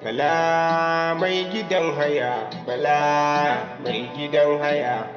Bala mai gidan haya, bala mai gidan haya.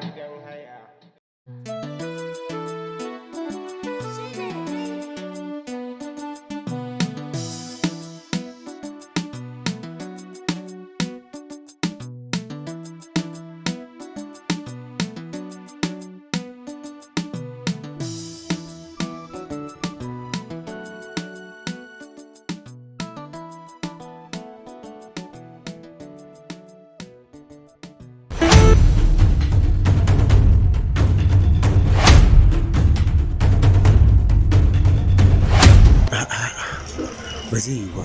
Ba zai yi ba.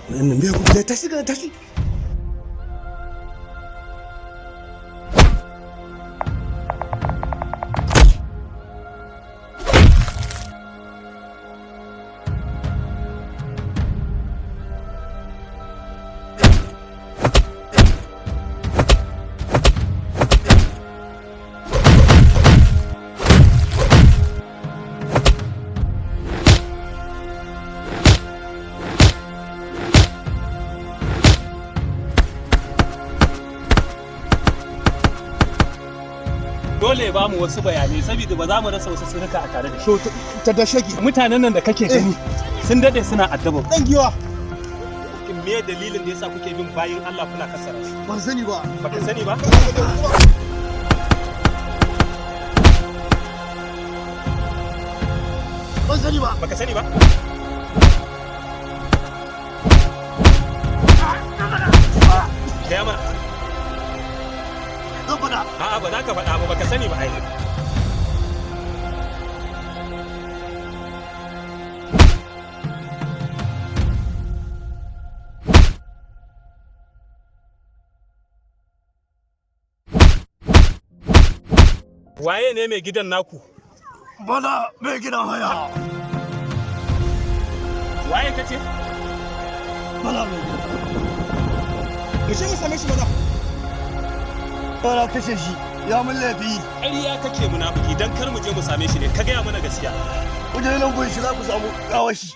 Wannan bai ku da tashi ga tashi. Dole ya bamu wasu bayanai saboda ba za mu rasa wasu sirrika a tare da shi. Ta da shaki. Mutanen nan da kake gani sun dade suna addaba. Dan giwa. Me dalilin da yasa kuke bin bayin Allah kuna kasara su? Ban sani ba. Baka sani ba? Ban sani ba. Baka sani ba? Gaya mana. Zan faɗa. A'a ba za ka faɗa ba baka sani ba ai. Waye ne mai gidan naku? Bala mai gidan haya. Waye kace? Bala mai gidan. Mu ce mu same shi mana. Bala kashe shi. Ya mun laifi. Ƙarya kake munafiki dan kar mu je mu same shi ne ka gaya mana gaskiya. Wajen nan gun shi za ku samu gawar shi.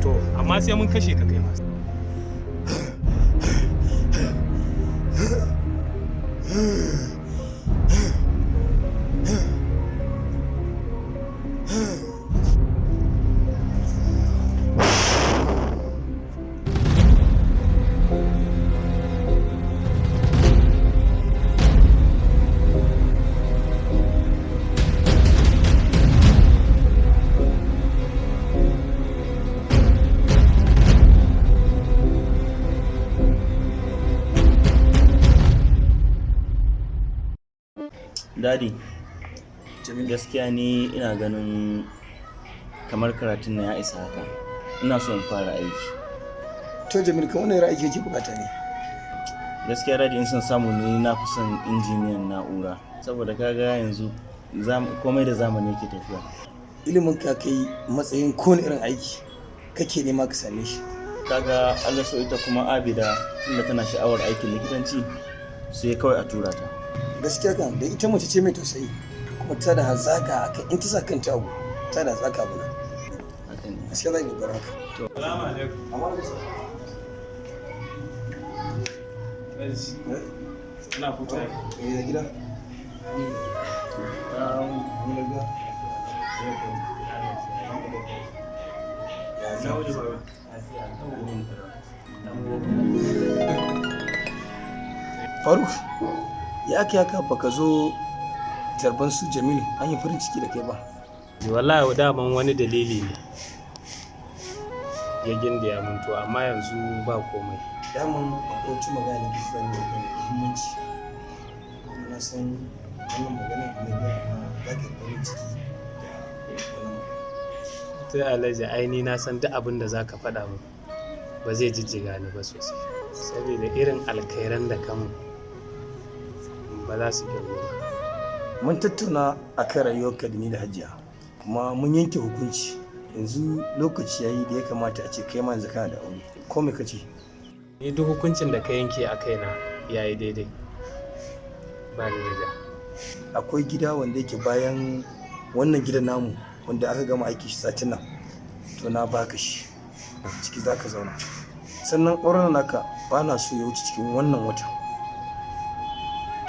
To amma sai mun kashe ka kai ma. Dadi, gaskiya ni ina ganin kamar karatun na ya isa haka. Ina so in fara aiki. To Jamil, kamar wani ra'ayi kake bukata ne? Gaskiya dadi in son samu ne na fi son injiniyan na'ura. Saboda kaga yanzu komai da zamani yake tafiya. Ilimin ka kai matsayin kowane irin aiki kake nema ka same shi. Kaga Allah so ita kuma Abida tunda tana sha'awar aikin likitanci sai kawai a tura ta. Gaskiya kan da ita mace ce mai tausayi kuma ta da hazaka akan in ta sa kanta abu ta da hazaka bana. Haka ne. Gaskiya zan yi baraka. To salamu alaikum. Amma da Ina huta. ya gida. Faruk, ya ake haka baka zo tarban su Jamilu an yi farin ciki da kai ba. Wallahi daman wani dalili ne ya gindaya mun to amma yanzu ba komai. Daman akwai wata magana da kusa ne da muhimmanci. Na san wannan magana da na gaya ma za ka yi farin ciki da wannan magana. Sai Alhaji aini na san duk abin da zaka faɗa min ba zai jijjiga ni ba sosai saboda irin alkhairan da kamun ba za su girma ba. Mun tattauna a kan rayuwarka da ni da Hajiya kuma mun yanke hukunci yanzu lokaci yayi da ya kamata a ce kai ma yanzu kana da aure ko me kace? Ni duk hukuncin da ka yanke a kaina yayi daidai ba ni da ja. Akwai gida wanda yake bayan wannan gidan namu wanda aka gama aiki shi satin nan to na baka shi ciki zaka zauna sannan auren naka ba na so ya wuce cikin wannan wata.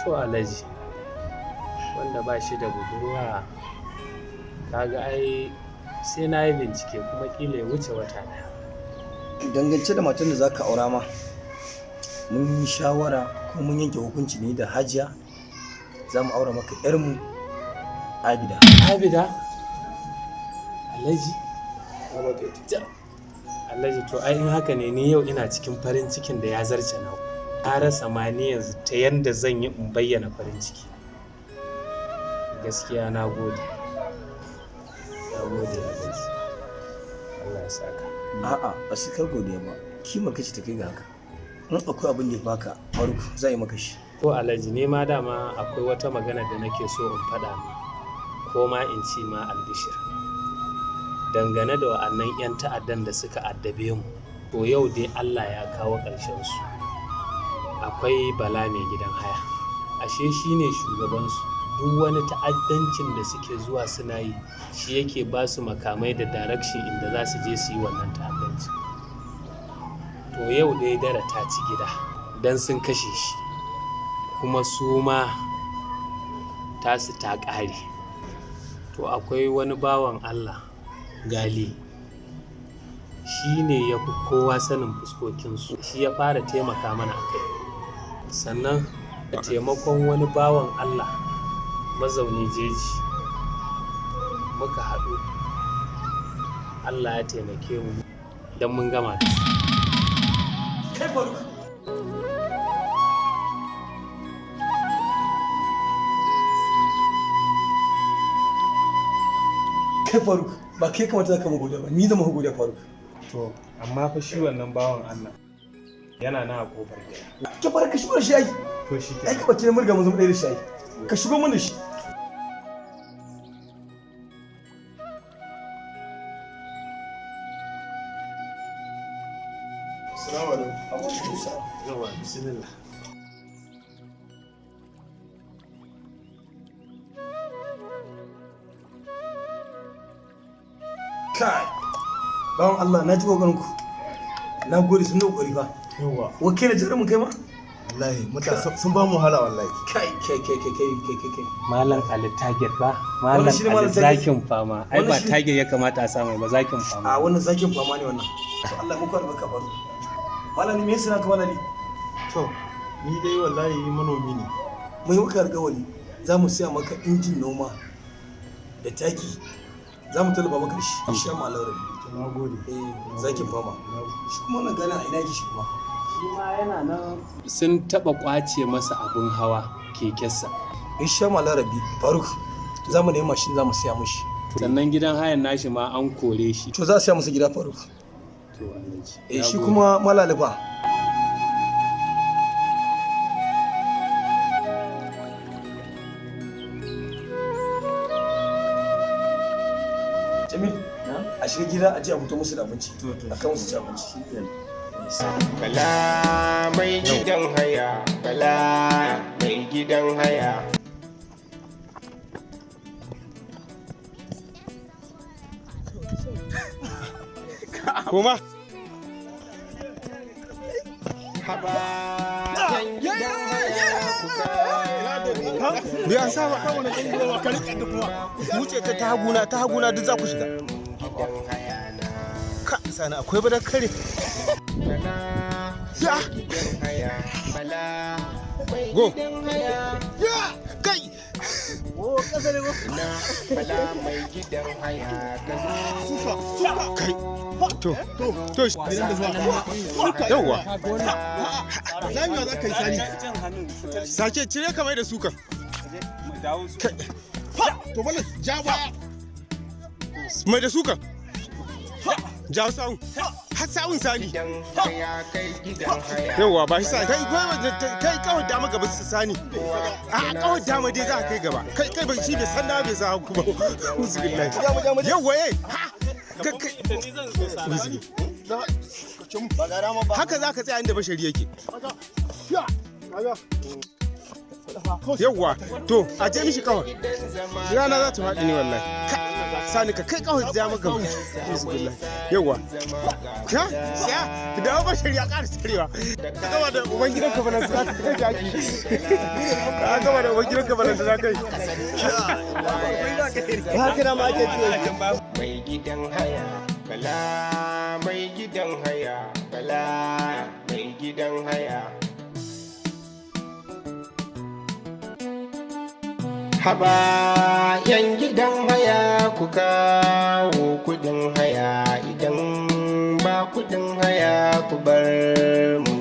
To Alhaji, wanda ba shi da budurwa kaga ai sai na yi bincike kuma kila ya wuce wata ɗaya. Dangance da matan da za ka aura ma, mun yi shawara kuma mun yanke hukunci ne da Hajiya za mu aura maka 'yarmu Abida. Abida? Alhaji? Alhaji to ai in haka ne ni yau ina cikin farin cikin da ya zarce na ku. Na rasa ma ni yanzu ta yanda zan yi in bayyana farin ciki. Gaskiya na gode. Na gode Alhaji. Allah ya saka. A'a, ba su kar godiya ba. Kimar kace ta kai ga haka. In akwai abin da ya baka farko za yi maka shi. Ko Alhaji ne ma dama akwai wata magana da nake so in faɗa ko ma in ci ma albishir. Dangane da wa'annan 'yan ta'addan da suka addabe mu, to yau dai Allah ya kawo ƙarshen su. Akwai Bala mai gidan haya, ashe shi ne shugabansu. Duk wani ta'addancin da suke zuwa suna yi, shi yake ba su makamai da direction inda za su je su yi wannan ta'addancin. To yau dai dara ta ci gida don sun kashe shi, kuma su ma tasu ta ƙare. To akwai wani bawan Allah Gali, shi ne ya fi kowa sanin fuskokinsu, shi ya fara taimaka mana a kai. Sannan da taimakon wani bawan Allah mazauni jeji muka haɗu, Allah ya taimake mu don mun gama da su. Kai Faruk! Kai Faruk! Ba kai kamata za ka mu godiya ba, ni zama godiya Faruk. To, amma fa shi wannan bawan Allah yana na a kofar gida. Ke fara ka shigo da shi ai. To shi Ai ka bace murga mun zama ɗaya da shi ai. Ka shigo mun da shi. Assalamu alaikum. Yawa, bismillah. Kai. Bawan Allah na ji kokarin ku. Na gode sun da kokari fa. Yawa. Wa kai da jarumin kai ma? Wallahi mutane sun ba mu wahala wallahi. Kai. Malam Ali Target ba? Malam Wannan shi ne Malam Ali Target? zakin fama. Ai Wannan ba shi- Target ya kamata a samu ba, zakin fama. A wannan zakin fama ne wannan. To Allah muku albarka faru. Malami me yasa ka malami? To ni dai wallahi manomi ne. Mun yi maka alƙawari za mu siya maka injin noma da taki. Za mu talaba maka da shi. Insha Allah rabbi. Na gode. Zakin fama. Shi kuma wannan gana a ina yake shi kuma? Shi ma yana nan. Sun taɓa ƙwace masa abin hawa kekensa. Insha Allah rabbi. Faruk za mu nemi mashin za mu siya mishi. Sannan gidan hayan nashi ma an kore shi. To za a siya masa gida Faruk. To Alhaji. Shi Na gode. kuma malalifa. Jamil, a shiga gida a je a fito musu da abinci. A kan musu ci abinci. Bala mai gidan haya, Bala mai gidan haya. Kuma? Haba yan gidan haya kuka. Bai an saba kan wani ɗan ka riƙe da kuma wuce ta haguna duk za ku shiga. Gidan haya na. Ka sani akwai badar kare. Bala Ya gidan haya, Bala mai Go. gidan haya. ya kai. O kasa ne go. Na Bala mai gidan haya ka zo. Kai. To gidan da zuwa. Yawwa. Zamiya za ka yi sani. Sake cire kamar da sukan. Kai. To bala ja baya. Mai da sukan. Ja sawun. Har sawun sani. Gidan haya kai gidan haya. Yawwa ba shi sa kai kai kawai dama gaba su sani. A kawai dama dai za ka kai gaba. Kai bai shi bai san da bai sa kuma. Uzubillahi. Yawwa eh. Haka za ka tsaya inda bashari yake. yawwa to a je mishi kawai rana za ta faɗi ne wallahi sani ka kai kawai ja maka bismillah yawwa ka ya ki dawo ba shari'a ƙara sarewa ka gaba da uban gidanka bana za ka kai jaki ka gaba da uban gidanka bana za ka kai haka na ma ake ciwo mai gidan haya bala mai gidan haya bala mai gidan haya haba yan gidan haya ku kawo kudin haya idan ba kudin haya ku bar mu